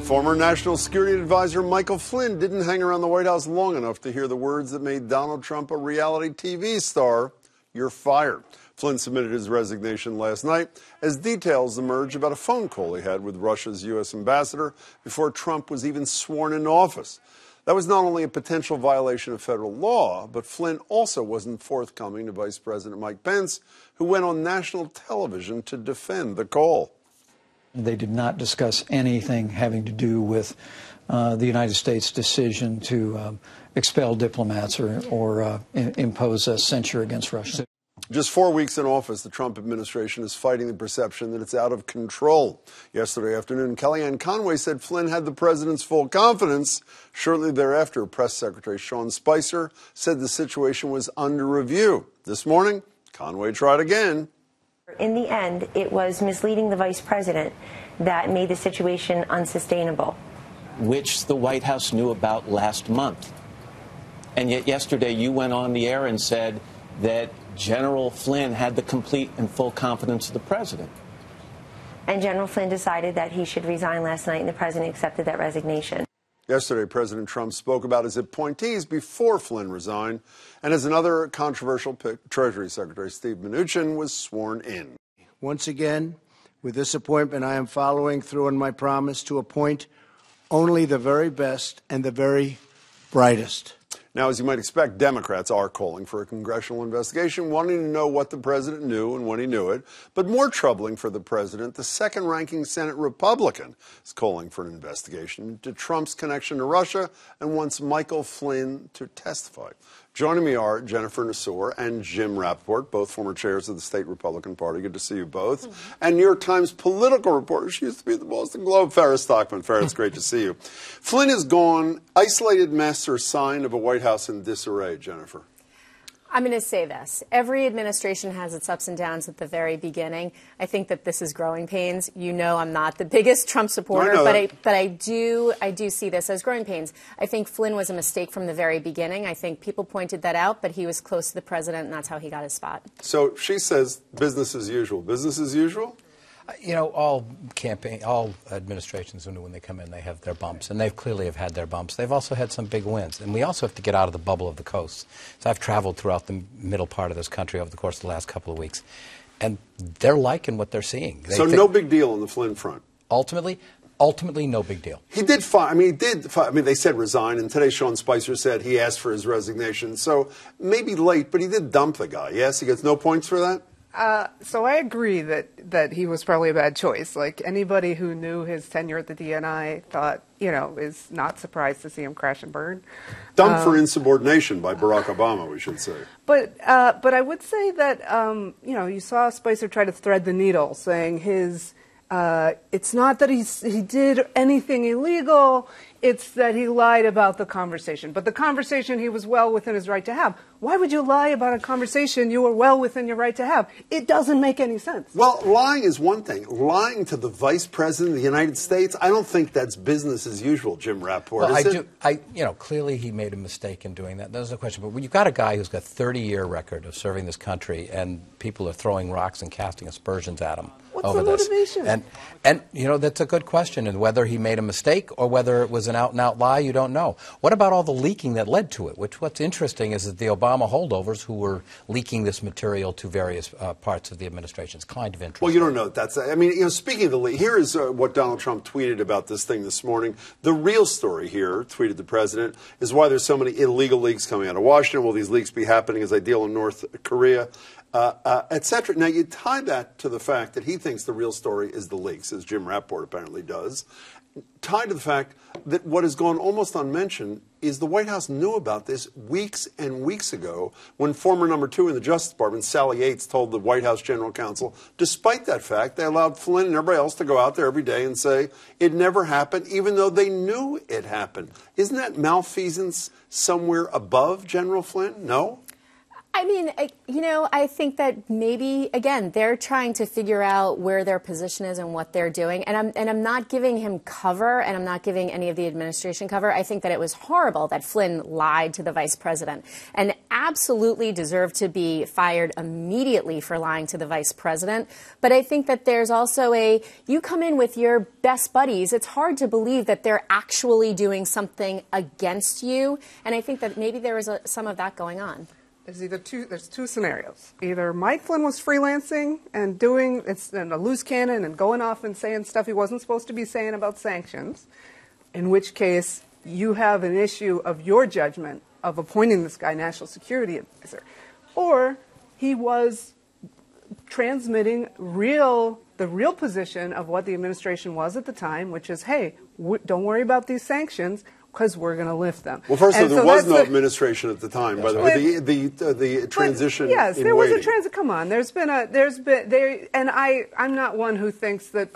Former National Security Advisor Michael Flynn didn't hang around the White House long enough to hear the words that made Donald Trump a reality TV star. You're fired. Flynn submitted his resignation last night as details emerge about a phone call he had with Russia's U.S. ambassador before Trump was even sworn into office. That was not only a potential violation of federal law, but Flynn also wasn't forthcoming to Vice President Mike Pence, who went on national television to defend the call. They did not discuss anything having to do with the United States' decision to expel diplomats or impose a censure against Russia. Just 4 weeks in office, the Trump administration is fighting the perception that it's out of control. Yesterday afternoon, Kellyanne Conway said Flynn had the president's full confidence. Shortly thereafter, Press Secretary Sean Spicer said the situation was under review. This morning, Conway tried again. In the end, it was misleading the vice president that made the situation unsustainable. Which the White House knew about last month. And yet yesterday you went on the air and said that General Flynn had the complete and full confidence of the president. And General Flynn decided that he should resign last night, and the president accepted that resignation. Yesterday, President Trump spoke about his appointees before Flynn resigned, and as another controversial pick, Treasury Secretary Steve Mnuchin was sworn in. Once again, with this appointment, I am following through on my promise to appoint only the very best and the very brightest. Now, as you might expect, Democrats are calling for a congressional investigation, wanting to know what the president knew and when he knew it. But more troubling for the president, the second-ranking Senate Republican is calling for an investigation into Trump's connection to Russia and wants Michael Flynn to testify. Joining me are Jennifer Nassour and Jim Rappaport, both former chairs of the state Republican Party. Good to see you both. And New York Times political reporter, she used to be at the Boston Globe, Farrah Stockman. Farrah, it's great to see you. Flynn is gone. Isolated mess or sign of a White House in disarray, Jennifer? I'm going to say this. Every administration has its ups and downs at the very beginning. I think that this is growing pains. You know I'm not the biggest Trump supporter, but I do see this as growing pains. I think Flynn was a mistake from the very beginning. I think people pointed that out, but he was close to the president, and that's how he got his spot. So she says business as usual. Business as usual? You know, all administrations, when they come in, they have their bumps, and they clearly have had their bumps. They've also had some big wins, and we also have to get out of the bubble of the coast. So I've traveled throughout the middle part of this country over the course of the last couple of weeks, and they're liking what they're seeing. So no big deal on the Flynn front? Ultimately, no big deal. He did fire. I mean, they said resign, and today Sean Spicer said he asked for his resignation. So maybe late, but he did dump the guy. Yes, he gets no points for that? So I agree that he was probably a bad choice. Like anybody who knew his tenure at the DNI thought, is not surprised to see him crash and burn. Dumped for insubordination by Barack Obama, we should say. But I would say that, you saw Spicer try to thread the needle, saying it's not that he did anything illegal, it's that he lied about the conversation. But the conversation he was well within his right to have. Why would you lie about a conversation you were well within your right to have? It doesn't make any sense. Well, lying is one thing. Lying to the Vice President of the United States, I don't think that's business as usual, Jim Rappaport. Well, clearly he made a mistake in doing that. There's no question. But when you've got a guy who's got a 30-year record of serving this country and people are throwing rocks and casting aspersions at him over this. What's the motivation? And that's a good question. And whether he made a mistake or whether it was an out-and-out lie, you don't know. What about all the leaking that led to it? What's interesting is that the Obama holdovers who were leaking this material to various parts of the administration. It's kind of interesting. Well, you don't know that's. I mean, speaking of the leak, here is what Donald Trump tweeted about this thing this morning. The real story here, tweeted the president, is why there's so many illegal leaks coming out of Washington. Will these leaks be happening as I deal in North Korea? Etc. Now, you tie that to the fact that he thinks the real story is the leaks, as Jim Rappaport apparently does, tied to the fact that what has gone almost unmentioned is the White House knew about this weeks and weeks ago when former number 2 in the Justice Department, Sally Yates, told the White House General Counsel, despite that fact, they allowed Flynn and everybody else to go out there every day and say it never happened, even though they knew it happened. Isn't that malfeasance somewhere above General Flynn? No? I mean, I think that maybe, again, they're trying to figure out where their position is and what they're doing. And I'm not giving him cover, and I'm not giving any of the administration cover. I think that it was horrible that Flynn lied to the vice president and absolutely deserved to be fired immediately for lying to the vice president. But I think that there's also you come in with your best buddies. It's hard to believe that they're actually doing something against you. And I think that maybe there was some of that going on. There's two scenarios. Either Mike Flynn was freelancing and doing a loose cannon and going off and saying stuff he wasn't supposed to be saying about sanctions, in which case you have an issue of your judgment of appointing this guy national security advisor, or he was transmitting the real position of what the administration was at the time, which is, hey, don't worry about these sanctions, because we're going to lift them. Well, first of all, there was no administration at the time, by the way. The transition. Yes, in there was waiting. a transition. Come on, I'm not one who thinks that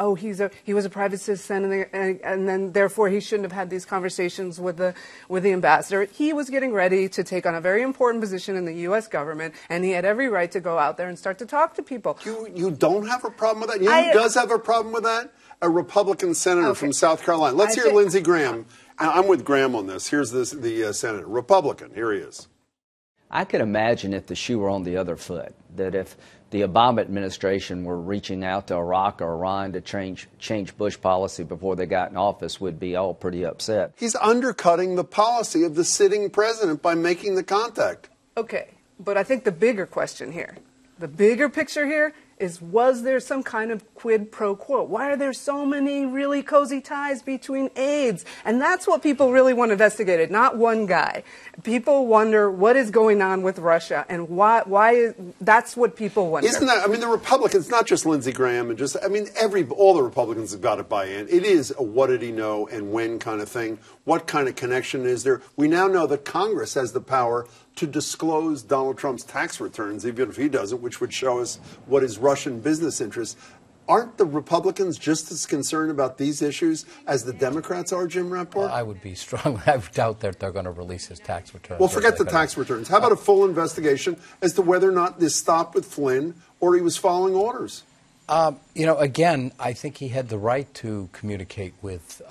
he was a private citizen and then therefore he shouldn't have had these conversations with the ambassador. He was getting ready to take on a very important position in the U.S. government, and he had every right to go out there and start to talk to people. You don't have a problem with that? You know who does have a problem with that? A Republican senator from South Carolina. Let's hear Lindsey Graham. I'm with Graham on this. Here's the senator, Republican. Here he is. I could imagine if the shoe were on the other foot, that if the Obama administration were reaching out to Iraq or Iran to change Bush policy before they got in office, we'd be all pretty upset. He's undercutting the policy of the sitting president by making the contact. Okay, but I think the bigger question here, the bigger picture here, is was there some kind of quid pro quo? Why are there so many really cozy ties between aides? And that's what people really want investigated, not one guy. People wonder what is going on with Russia and why that's what people wonder. Isn't that, the Republicans, not just Lindsey Graham, and all the Republicans have got to buy in. It is a what did he know and when kind of thing. What kind of connection is there? We now know that Congress has the power to disclose Donald Trump's tax returns, even if he doesn't, which would show us what his Russian business interests. Aren't the Republicans just as concerned about these issues as the Democrats are, Jim Rappaport? Well, I would be strong. I doubt that they're going to release his tax returns. Well, forget the tax returns. How about a full investigation as to whether or not this stopped with Flynn or he was following orders? Again, I think he had the right to communicate with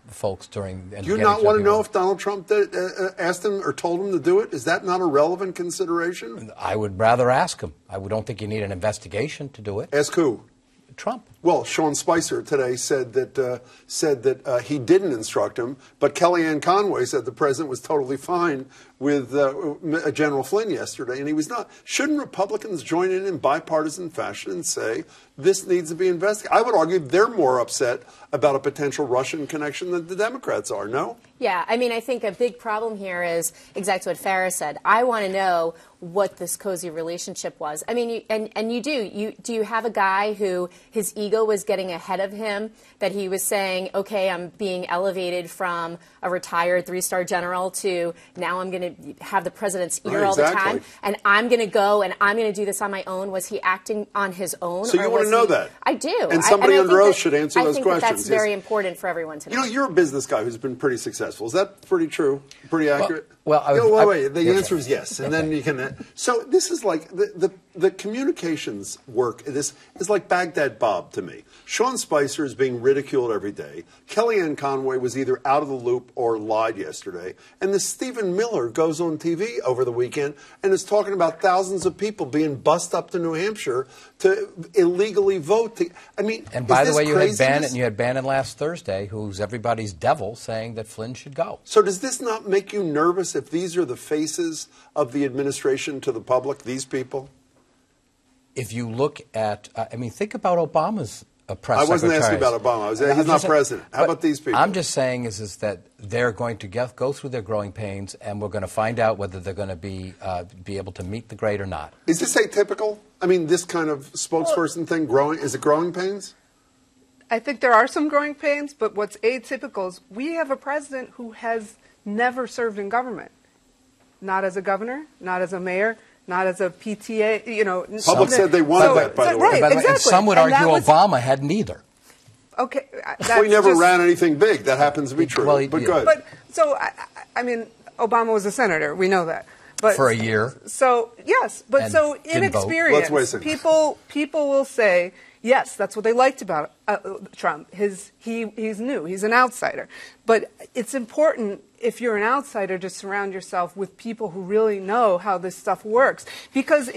folks during. Do you not want to know if Donald Trump asked him or told him to do it? Is that not a relevant consideration? I would rather ask him. I don't think you need an investigation to do it. Ask who? Trump. Well, Sean Spicer today said that he didn't instruct him, but Kellyanne Conway said the president was totally fine with General Flynn yesterday, and he was not. Shouldn't Republicans join in bipartisan fashion and say this needs to be investigated? I would argue they're more upset about a potential Russian connection than the Democrats are, no? Yeah, I think a big problem here is exactly what Farah said. I want to know what this cozy relationship was. Do you have a guy who his ego was getting ahead of him, that he was saying, okay, I'm being elevated from a retired 3-star general to now I'm going to have the president's ear all the time, and I'm going to go and I'm going to do this on my own? Was he acting on his own? So you want to know that? I do. And somebody under oath should answer those questions. I think that's very important for everyone to know. You're a business guy who's been pretty successful. Is that pretty true? Pretty accurate? Wait. The answer is yes, and then you can. So this is like the communications work. This is like Baghdad Bob to me. Sean Spicer is being ridiculed every day. Kellyanne Conway was either out of the loop or lied yesterday. And this Stephen Miller goes on TV over the weekend and is talking about thousands of people being bussed up to New Hampshire to illegally vote. And by the way, you had Bannon last Thursday, who's everybody's devil, saying that Flynn should go. So does this not make you nervous if these are the faces of the administration to the public, these people? If you look at, think about Obama's press I wasn't secretaries. asking about Obama. He's not president. How about these people? I'm just saying is that they're going to go through their growing pains, and we're going to find out whether they're going to be able to meet the grade or not. Is this atypical? This kind of spokesperson thing, is it growing pains? I think there are some growing pains, but what's atypical is we have a president who has never served in government. Not as a governor, not as a mayor, not as a PTA, Public said they wanted that, by the way. Right, exactly. And some would argue Obama had neither. Okay. We never ran anything big. That happens to be true. But good. Obama was a senator. We know that. But for a year. So yes, but so inexperienced people will say, yes, that's what they liked about Trump. He's new. He's an outsider. But it's important, if you're an outsider, to surround yourself with people who really know how this stuff works, because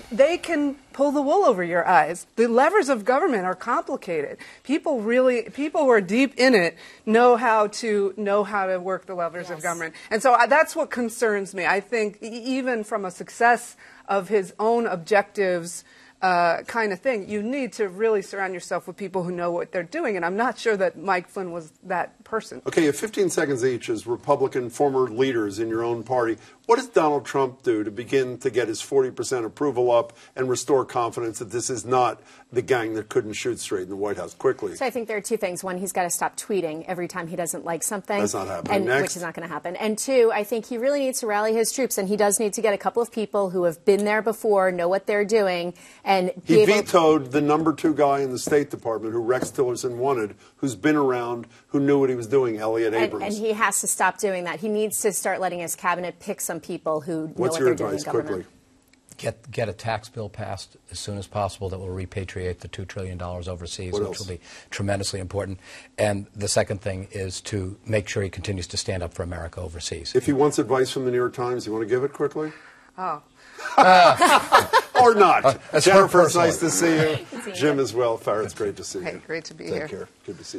they can pull the wool over your eyes. The levers of government are complicated. People who are deep in it know how to work the levers of government. And so that's what concerns me. I think even from a success of his own objectives kind of thing, you need to really surround yourself with people who know what they're doing, and I'm not sure that Mike Flynn was that person. Okay, you have 15 seconds each as Republican former leaders in your own party. What does Donald Trump do to begin to get his 40% approval up and restore confidence that this is not the gang that couldn't shoot straight in the White House? Quickly. So I think there are two things. One, he's got to stop tweeting every time he doesn't like something. That's not happening. Next. Which is not going to happen. And two, I think he really needs to rally his troops, and he does need to get a couple of people who have been there before, know what they're doing, and he vetoed the #2 guy in the State Department who Rex Tillerson wanted, who's been around, who knew what he was doing, Elliot Abrams. And he has to stop doing that. He needs to start letting his cabinet pick some people who know what they're doing in government. Get a tax bill passed as soon as possible that will repatriate the $2 trillion overseas, which will be tremendously important. And the second thing is to make sure he continues to stand up for America overseas. If he wants advice from the New York Times, you want to give it quickly? Oh. Or not. Jennifer, it's nice to see you. Jim as well. Farah, it's great to see you. Hey, great to be here. here. Take care. Good to see you.